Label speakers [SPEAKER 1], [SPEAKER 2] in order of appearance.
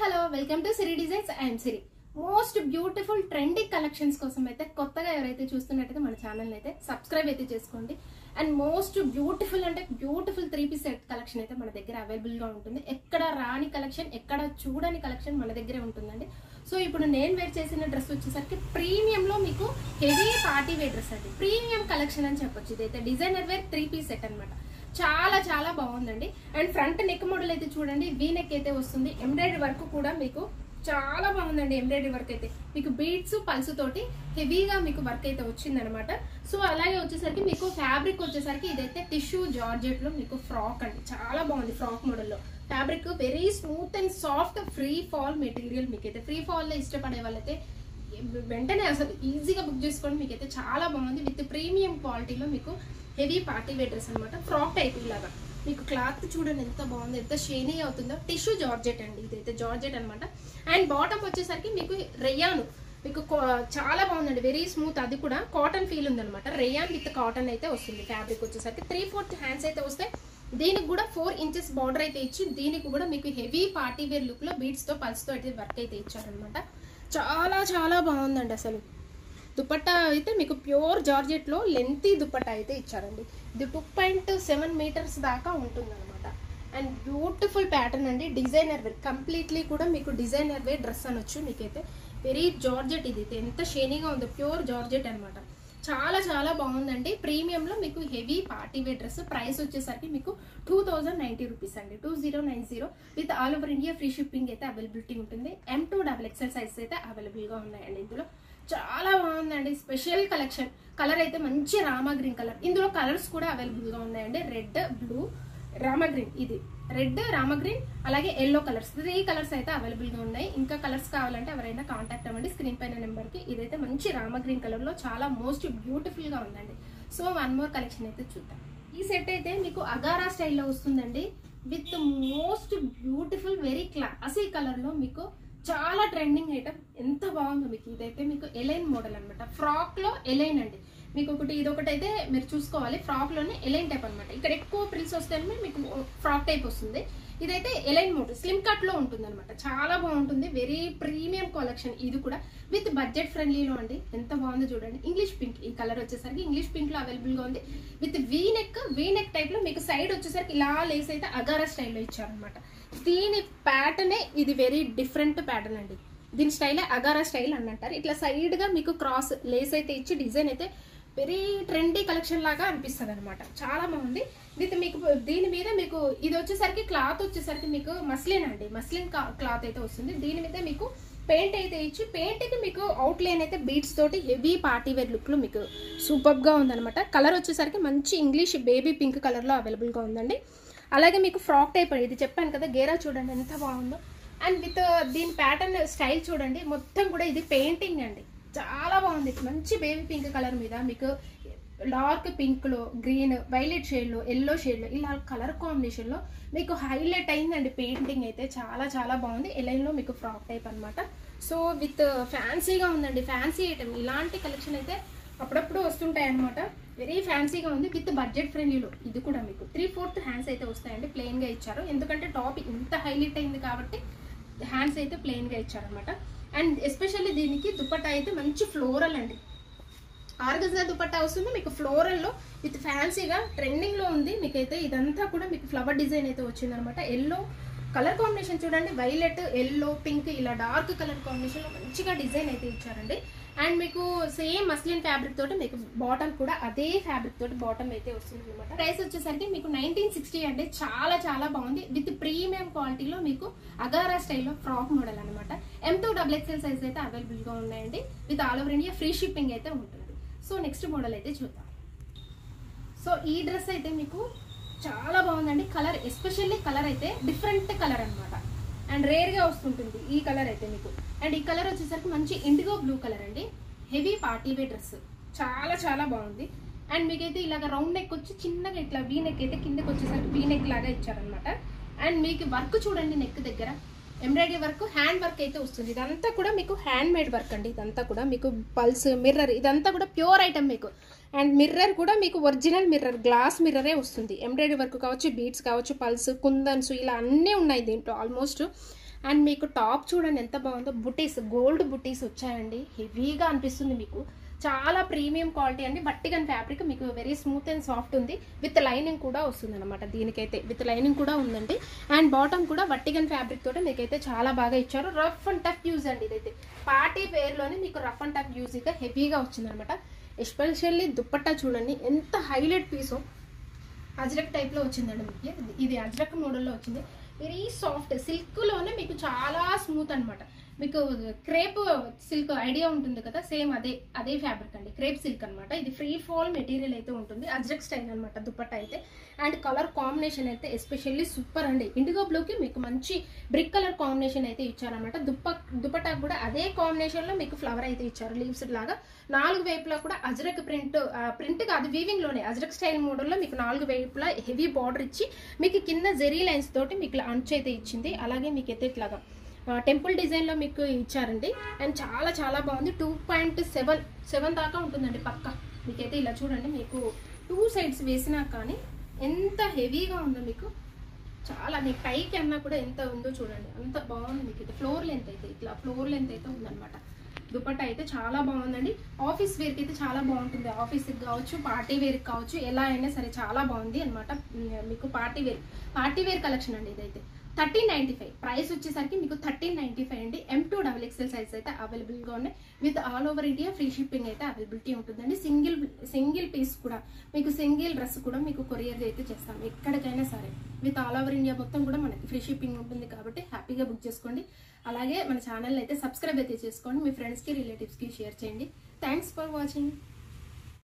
[SPEAKER 1] Hello welcome to Siri designs. I'm Siri. Most beautiful trendy collections కోసం అయితే కొత్తగా ఎవరైతే చూస్తున్నట్టయితే మన ఛానల్ అయితే సబ్స్క్రైబ్ అయితే చేసుకోండి. అండ్ మోస్ట్ బ్యూటిఫుల్ అంటే బ్యూటిఫుల్ 3-piece సెట్ కలెక్షన్ అయితే మన దగ్గర అవైలబుల్ గా ఉంటుంది. ఎక్కడ రాని కలెక్షన్, ఎక్కడ చూడని కలెక్షన్ మన దగ్గరే ఉంటుందండి. సో ఇప్పుడు నేను వేర్ చేసిన డ్రెస్ వచ్చేసరికి ప్రీమియం లో మీకు హెవీ పార్టీ వేర్ డ్రెస్ అండి. ప్రీమియం కలెక్షన్ అని చెప్పొచ్చు. ఇదైతే డిజైనర్ వేర్ 3-piece సెట్ అనమాట. చాలా చాలా బాగుందండి. అండ్ ఫ్రంట్ నెక్ మోడల్ అయితే చూడండి, వీ నెక్ అయితే వస్తుంది. ఎంబ్రాయిడరీ వర్క్ కూడా మీకు చాలా బాగుందండి. ఎంబ్రాయిడరీ వర్క్ అయితే మీకు బీడ్స్ పల్స్ తోటి హెవీగా మీకు వర్క్ అయితే వచ్చిందనమాట. సో అలాగే వచ్చేసరికి మీకు ఫ్యాబ్రిక్ వచ్చేసరికి ఇదైతే టిష్యూ జార్జెట్ లో మీకు ఫ్రాక్ అండి. చాలా బాగుంది. ఫ్రాక్ మోడల్లో fabric very smooth and soft free fall material. మీకైతే ఫ్రీ ఫాల్ లో ఇష్టపడే వాళ్ళైతే వెంటనే అసలు ఈజీగా బుక్ చేసుకోండి. మీకైతే చాలా బాగుంది. విత్ ప్రీమియం క్వాలిటీలో మీకు హెవీ పార్టీ వేర్ డ్రెస్ అనమాట. ఫ్రాక్ టైప్ ఇలాగా మీకు క్లాత్ చూడండి ఎంత బాగుంది, ఎంత షైనీ అవుతుందో. టిష్యూ జార్జెట్ అండి, ఇదైతే జార్జెట్ అనమాట. అండ్ బాటమ్ వచ్చేసరికి మీకు రేయాన్ మీకు చాలా బాగుందండి. వెరీ స్మూత్, అది కూడా కాటన్ ఫీల్ ఉందనమాట. రేయాన్ విత్ కాటన్ అయితే వస్తుంది. ఫ్యాబ్రిక్ వచ్చేసరికి 3/4 హ్యాండ్స్ అయితే వస్తాయి. దీనికి కూడా 4 inches బార్డర్ అయితే ఇచ్చి దీనికి కూడా మీకు హెవీ పార్టీ వేర్ లుక్ లో బీడ్స్ తో పల్స్ తో అయితే వర్క్ అయితే ఇచ్చారనమాట. చాలా చాలా బాగుందండి. అసలు దుపట్టా అయితే మీకు ప్యూర్ జార్జెట్ లో లెంతీ దుపట్టా అయితే ఇచ్చారండి. ఇది 2.7 meters దాకా ఉంటుంది అనమాట. అండ్ బ్యూటిఫుల్ ప్యాటర్న్ అండి. డిజైనర్ వేర్ కంప్లీట్లీ కూడా మీకు డిజైనర్ వేర్ డ్రెస్ అనొచ్చు. మీకైతే వెరీ జార్జెట్, ఇది ఎంత షైనీగా ఉందో, ప్యూర్ జార్జెట్ అనమాట. చాలా చాలా బాగుందండి. ప్రీమియం లో మీకు heavy party wear dress. Price వచ్చేసరికి మీకు 2090 రూపీస్ అండి. 2090 with all over India free shipping అయితే అవైలబిలిటీ ఉంటుంది. M2XXL సైజ్ అయితే అవైలబుల్ గా ఉన్నాయండి. ఇందులో చాలా బాగుందండి. Special collection. కలర్ అయితే మంచి రామా గ్రీన్ కలర్. ఇందులో కలర్స్ కూడా అవైలబుల్ గా ఉన్నాయండి. రెడ్, బ్లూ, రామా గ్రీన్, ఇది రెడ్, రామా గ్రీన్, అలాగే ఎల్లో కలర్స్. 3 కలర్స్ అయితే అవైలబుల్ గా ఉన్నాయి. ఇంకా కలర్స్ కావాలంటే ఎవరైనా కాంటాక్ట్ అవ్వండి స్క్రీన్ పైన నెంబర్ కి. ఇదైతే మంచి రామా గ్రీన్ కలర్ లో చాలా మోస్ట్ బ్యూటిఫుల్ గా ఉందండి. సో వన్ మోర్ కలెక్షన్ అయితే చూద్దాం. ఈ సెట్ అయితే మీకు అగారా స్టైల్లో వస్తుందండి. With most beautiful very classy colour లో మీకు చాలా ట్రెండింగ్ ఐటమ్. ఎంత బాగుందో మీకు. ఇదైతే మీకు ఎలైన్ మోడల్ అనమాట. ఫ్రాక్ లో ఎలైన్ అండి. మీకు ఒకటి ఇదొకటి అయితే మీరు చూసుకోవాలి. ఫ్రాక్ లోనే ఎలైన్ టైప్ అనమాట. ఇక్కడ ఎక్కువ ప్రిల్స్ వస్తాయని మీకు ఫ్రాక్ టైప్ వస్తుంది. ఇదైతే ఎలైన్ మోడల్ స్లిమ్ కట్ లో ఉంటుంది అనమాట. చాలా బాగుంటుంది. Very premium collection. ఇది కూడా విత్ బడ్జెట్ ఫ్రెండ్లీలో అండి. ఎంత బాగుందో చూడండి. ఇంగ్లీష్ పింక్, ఈ కలర్ వచ్చేసరికి ఇంగ్లీష్ పింక్ లో అవైలబుల్ గా ఉంది. విత్ వీ నెక్ టైప్ లో మీకు సైడ్ వచ్చేసరికి ఇలా లేస్ అయితే అగారా స్టైల్లో ఇచ్చారనమాట. దీని ప్యాటర్నే ఇది వెరీ డిఫరెంట్ ప్యాటర్న్ అండి. దీని స్టైలే అగారా స్టైల్ అని అంటారు. ఇట్లా సైడ్ గా మీకు క్రాస్ లేస్ అయితే ఇచ్చి డిజైన్ అయితే వెరీ ట్రెండీ కలెక్షన్ లాగా అనిపిస్తుంది అనమాట. చాలా బాగుంది. విత్ మీకు దీని మీద మీకు ఇది వచ్చేసరికి క్లాత్ వచ్చేసరికి మీకు మస్లిన్ అండి. మస్లిన్ క్లాత్ అయితే వస్తుంది. దీని మీద మీకు పెయింట్ అయితే ఇచ్చి పెయింట్ కి మీకు అవుట్ లైన్ అయితే బీడ్స్ తోటి హెవీ పార్టీ వేర్ లుక్ లో మీకు సూపర్ గా ఉందనమాట. కలర్ వచ్చేసరికి మంచి ఇంగ్లీష్ బేబీ పింక్ కలర్ లో అవైలబుల్ గా ఉందండి. అలాగే మీకు ఫ్రాక్ టైప్ ఇది చెప్పాను కదా, గేరా చూడండి ఎంత బాగుందో. అండ్ విత్ దీని ప్యాటర్న్ స్టైల్ చూడండి. మొత్తం కూడా ఇది పెయింటింగ్ అండి. చాలా బాగుంది. మంచి బేబీ పింక్ కలర్ మీద మీకు డార్క్ పింక్ లో, గ్రీన్, వైలెట్ షేడ్ లో, ఎల్లో షేడ్ లో ఇలా కలర్ కాంబినేషన్ లో మీకు హైలైట్ అయిందండి. పెయింటింగ్ అయితే చాలా చాలా బాగుంది. ఎలైన్ లో మీకు ఫ్రాక్ టైప్ అనమాట. సో విత్ ఫ్యాన్సీగా ఉందండి. Fancy item. ఇలాంటి కలెక్షన్ అయితే అప్పుడప్పుడు వస్తుంటాయి అనమాట. వెరీ ఫ్యాన్సీగా ఉంది. విత్ బడ్జెట్ ఫ్రెండ్లీలో. ఇది కూడా మీకు 3/4 హ్యాండ్స్ అయితే వస్తాయండి. ప్లెయిన్ గా ఇచ్చారు. ఎందుకంటే టాప్ ఇంత హైలైట్ అయింది కాబట్టి హ్యాండ్స్ అయితే ప్లెయిన్ గా ఇచ్చారనమాట. అండ్ ఎస్పెషల్లీ దీనికి దుపట్టా అయితే మంచి ఫ్లోరల్ అండి. ఆర్గంజా దుపట్టా వస్తుంది మీకు ఫ్లోరల్ లో విత్ ఫ్యాన్సీగా ట్రెండింగ్ లో ఉంది. మీకైతే ఇదంతా కూడా మీకు ఫ్లవర్ డిజైన్ అయితే వచ్చింది అనమాట. ఎల్లో కలర్ కాంబినేషన్ చూడండి. వైలెట్, ఎల్లో, పింక్ ఇలా డార్క్ కలర్ కాంబినేషన్ లో మంచిగా డిజైన్ అయితే ఇచ్చారండి. అండ్ మీకు సేమ్ మస్లిన్ ఫ్యాబ్రిక్ తోటి మీకు బాటమ్ కూడా అదే ఫ్యాబ్రిక్ తోటి బాటమ్ అయితే వస్తుంది అనమాట. ప్రైస్ వచ్చేసరికి మీకు 1960 అండి. చాలా చాలా బాగుంది. విత్ ప్రీమియం క్వాలిటీలో మీకు అగారా స్టైల్లో ఫ్రాక్ మోడల్ అనమాట. M2XXL సైజ్ అయితే అవైలబుల్ గా ఉన్నాయండి. With all over India free shipping అయితే ఉంటుంది. సో నెక్స్ట్ మోడల్ అయితే చూద్దాం. సో ఈ డ్రెస్ అయితే మీకు చాలా బాగుందండి. కలర్ ఎస్పెషల్లీ కలర్ అయితే డిఫరెంట్ కలర్ అనమాట. అండ్ రేర్ గా వస్తుంటుంది ఈ కలర్ అయితే మీకు. అండ్ ఈ కలర్ వచ్చేసరికి మంచి ఇండిగో బ్లూ కలర్ అండి. Heavy party wear dress. చాలా చాలా బాగుంది. అండ్ మీకైతే ఇలాగ రౌండ్ నెక్ వచ్చి చిన్నగా ఇట్లా వీ నెక్ అయితే కిందకి వచ్చేసరికి వీ నెక్ లాగా ఇచ్చారనమాట. అండ్ మీకు వర్క్ చూడండి. నెక్ దగ్గర ఎంబ్రాయిడరీ వర్క్, హ్యాండ్ వర్క్ అయితే వస్తుంది. ఇదంతా కూడా మీకు హ్యాండ్ మేడ్ వర్క్ అండి. ఇదంతా కూడా మీకు పల్స్, మిర్రర్ ఇదంతా కూడా ప్యూర్ ఐటమ్ మీకు. అండ్ మిర్రర్ కూడా మీకు ఒరిజినల్ మిర్రర్, గ్లాస్ మిర్రరే వస్తుంది. ఎంబ్రాయిడరీ వర్క్ కావచ్చు, బీడ్స్ కావచ్చు, పల్స్, కుందన్స్ ఇలా అన్నీ ఉన్నాయి దీంట్లో ఆల్మోస్ట్. అండ్ మీకు టాప్ చూడండి ఎంత బాగుందో, బుటీస్ గోల్డ్ బుటీస్ వచ్చాయండి. హెవీగా అనిపిస్తుంది మీకు, చాలా ప్రీమియం క్వాలిటీ అండి. వట్టిగన్ ఫ్యాబ్రిక్ మీకు వెరీ స్మూత్ అండ్ సాఫ్ట్ ఉంది. విత్ లైనింగ్ కూడా వస్తుంది అనమాట. దీనికైతే విత్ లైనింగ్ కూడా ఉందండి. అండ్ బాటమ్ కూడా వట్టిగన్ ఫ్యాబ్రిక్ తోటి మీకైతే చాలా బాగా ఇచ్చారు. రఫ్ అండ్ టఫ్ యూజ్ అండి. ఇదైతే పార్టీ వేర్లోనే మీకు రఫ్ అండ్ టఫ్ యూజ్గా హెవీగా వచ్చిందనమాట. ఎస్పెషల్లీ దుప్పట్టా చూడండి ఎంత హైలైట్ పీసు, అజ్రక్ టైప్లో వచ్చిందండి మీకు. ఇది అజ్రక్ మోడల్లో వచ్చింది. వెరీ సాఫ్ట్ సిల్క్లోనే మీకు చాలా స్మూత్ అనమాట. మీకు క్రేప్ సిల్క్ ఐడియా ఉంటుంది కదా, సేమ్ అదే ఫ్యాబ్రిక్ అండి. క్రేప్ సిల్క్ అనమాట. ఇది ఫ్రీ ఫాల్ మెటీరియల్ అయితే ఉంటుంది. అజ్రక్ స్టైల్ అనమాట దుపట్టా అయితే. అండ్ కలర్ కాంబినేషన్ అయితే ఎస్పెషల్లీ సూపర్ అండి. ఇండిగో బ్లూకి మీకు మంచి బ్రిక్ కలర్ కాంబినేషన్ అయితే ఇచ్చారనమాట. దుపట్టా కూడా అదే కాంబినేషన్లో మీకు ఫ్లవర్ అయితే ఇచ్చారు, లీవ్స్ లాగా. 4 వైపులా కూడా అజ్రక్ ప్రింట్ కాదు, వీవింగ్ లోనే అజ్రక్ స్టైల్ మోడల్లో మీకు 4 వైపులా హెవీ బార్డర్ ఇచ్చి మీకు కింద జెరీ లైన్స్ తోటి మీకు అంచు అయితే ఇచ్చింది. అలాగే మీకు అయితే ఇట్లాగా టెంపుల్ డిజైన్లో మీకు ఇచ్చారండి. అండ్ చాలా చాలా బాగుంది. 2.7 దాకా ఉంటుందండి పక్క. మీకైతే ఇలా చూడండి, మీకు 2 సైడ్స్ వేసినా కానీ ఎంత హెవీగా ఉందో మీకు. చాలా మీకు పైకి అన్నా కూడా ఎంత ఉందో చూడండి, అంత బాగుంది. మీకు ఇది ఫ్లోర్ లెంత్ అయితే ఇట్లా ఫ్లోర్ లెంత్ అయితే ఉందన్నమాట. దుపట్టా అయితే చాలా బాగుందండి. ఆఫీస్ వేర్కి అయితే చాలా బాగుంటుంది. ఆఫీస్కి కావచ్చు, పార్టీ వేర్కి కావచ్చు, ఎలా అయినా సరే చాలా బాగుంది అనమాట. మీకు పార్టీ వేర్ కలెక్షన్ అండి ఇదైతే. 1395 ప్రైస్ వచ్చేసరికి మీకు 1395 అండి. M2XXL సైజ్ అయితే అవైలబుల్గా ఉన్నాయి. With all over India free shipping అయితే అవైలబిలిటీ ఉంటుందండి. సింగిల్ పీస్ కూడా మీకు, సింగిల్ డ్రెస్ కూడా మీకు కొరియర్ అయితే చేస్తాం ఎక్కడికైనా సరే. విత్ ఆల్ ఓవర్ ఇండియా మొత్తం కూడా మనకి ఫ్రీ షిప్పింగ్ ఉంటుంది కాబట్టి హ్యాపీగా బుక్ చేసుకోండి. అలాగే మన ఛానల్ అయితే సబ్స్క్రైబ్ అయితే చేసుకోండి. మీ ఫ్రెండ్స్కి రిలేటివ్స్కి షేర్ చేయండి. Thanks for watching.